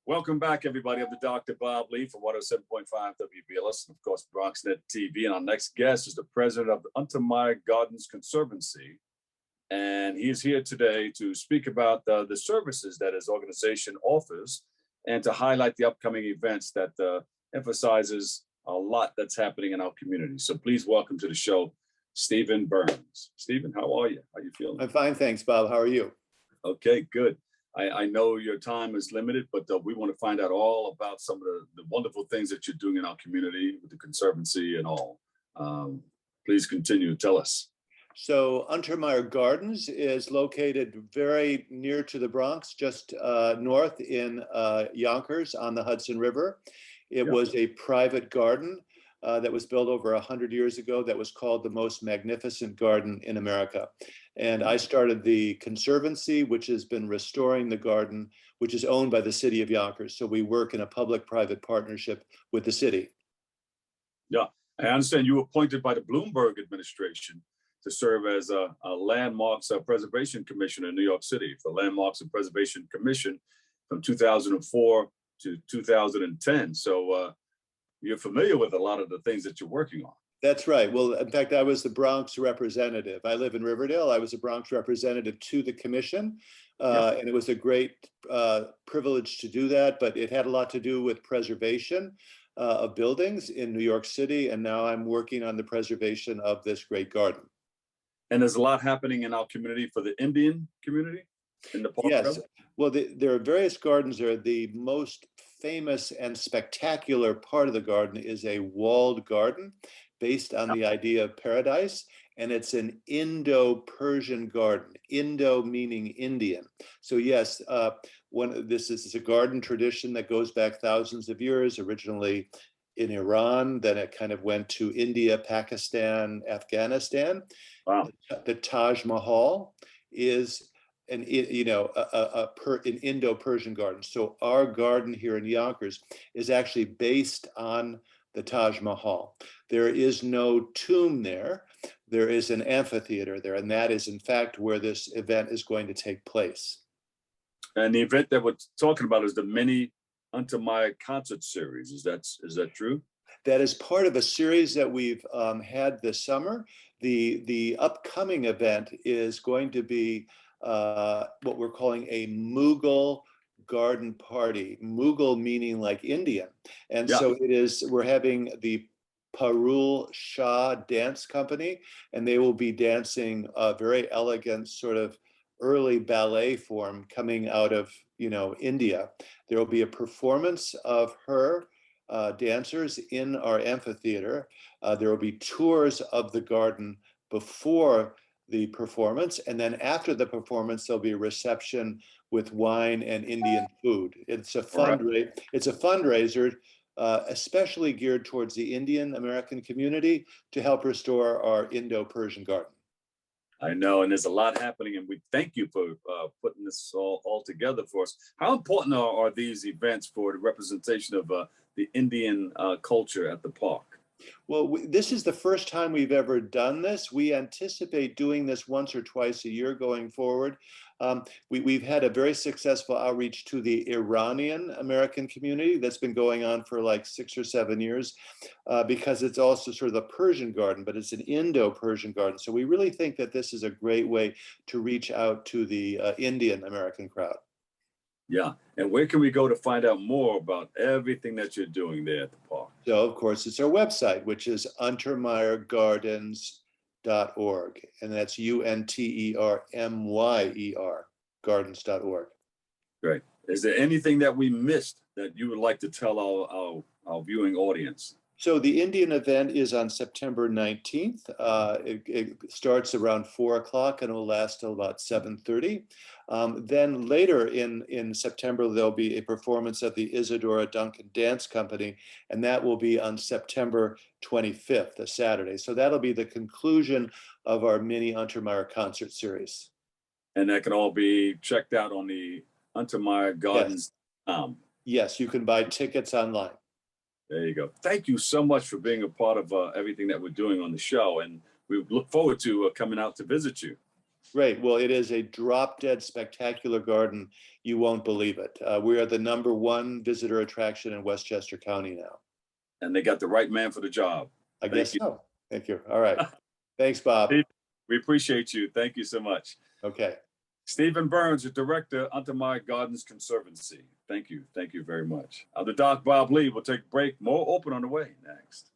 Welcome back, everybody. I'm the Dr. Bob Lee from 107.5 WBLS, and of course, BronxNet TV. And our next guest is the president of the Untermyer Gardens Conservancy. And he is here today to speak about the services that his organization offers and to highlight the upcoming events that emphasizes a lot that's happening in our community. So please welcome to the show, Stephen Byrns. Stephen, how are you? How are you feeling? I'm fine, thanks, Bob. How are you? Okay, good. I know your time is limited, but we want to find out all about some of the wonderful things that you're doing in our community with the Conservancy and all. Please continue. Tell us. So Untermyer Gardens is located very near to the Bronx, just north in Yonkers on the Hudson River. It was a private garden that was built over 100 years ago that was called the most magnificent garden in America. And I started the Conservancy, which has been restoring the garden, which is owned by the city of Yonkers. So we work in a public-private partnership with the city. Yeah, I understand you were appointed by the Bloomberg administration to serve as a Landmarks Preservation Commissioner in New York City for Landmarks and Preservation Commission from 2004 to 2010. So you're familiar with a lot of the things that you're working on. That's right. Well, in fact, I was the Bronx representative. I live in Riverdale. I was a Bronx representative to the commission, and it was a great privilege to do that, but it had a lot to do with preservation of buildings in New York City, and now I'm working on the preservation of this great garden. And there's a lot happening in our community for the Indian community in the park. Yes. Well, there are various gardens there. The most famous and spectacular part of the garden is a walled garden based on the idea of paradise, and it's an Indo-Persian garden. Indo meaning Indian. So yes, this is a garden tradition that goes back thousands of years, originally in Iran, then it kind of went to India, Pakistan, Afghanistan. Wow. The Taj Mahal is an Indo-Persian garden. So our garden here in Yonkers is actually based on the Taj Mahal. There is no tomb there. There is an amphitheater there, and that is in fact where this event is going to take place. And the event that we're talking about is the mini Untermyer concert series. Is that true? That is part of a series that we've had this summer. The upcoming event is going to be what we're calling a Mughal garden party. Mughal meaning like Indian. And so we're having the Parul Shah Dance Company, and they will be dancing a very elegant sort of early ballet form coming out of, India. There will be a performance of her dancers in our amphitheater. There will be tours of the garden before the performance, and then after the performance there'll be a reception with wine and Indian food. It's a fundraiser especially geared towards the Indian American community to help restore our Indo-Persian garden. I know, and there's a lot happening, and we thank you for putting this all together for us. How important are these events for the representation of the Indian culture at the park? Well, this is the first time we've ever done this. We anticipate doing this once or twice a year going forward. We've had a very successful outreach to the Iranian American community that's been going on for like 6 or 7 years because it's also sort of the Persian garden, but it's an Indo-Persian garden. So we really think that this is a great way to reach out to the Indian American crowd. Yeah, and where can we go to find out more about everything that you're doing there at the park? So, of course, it's our website, which is untermyergardens.org, and that's UNTERMYER, gardens.org. Great. Is there anything that we missed that you would like to tell our viewing audience? So the Indian event is on September 19th. It starts around 4 o'clock and will last till about 7:30. Then later in September, there'll be a performance of the Isadora Duncan Dance Company, and that will be on September 25th, a Saturday. So that'll be the conclusion of our mini Untermyer concert series. And that can all be checked out on the Untermyer Gardens. Yes, you can buy tickets online. There you go. Thank you so much for being a part of everything that we're doing on the show. And we look forward to coming out to visit you. Great. Well, it is a drop dead spectacular garden. You won't believe it. We are the #1 visitor attraction in Westchester County now. And they got the right man for the job. I Thank guess you. so. Thank you. All right. Thanks, Bob. Steve, we appreciate you. Thank you so much. Okay. Stephen Byrns, the director, Untermyer Gardens Conservancy. Thank you. Thank you very much. I'm the Doc Bob Lee. We'll take a break. More open on the way next.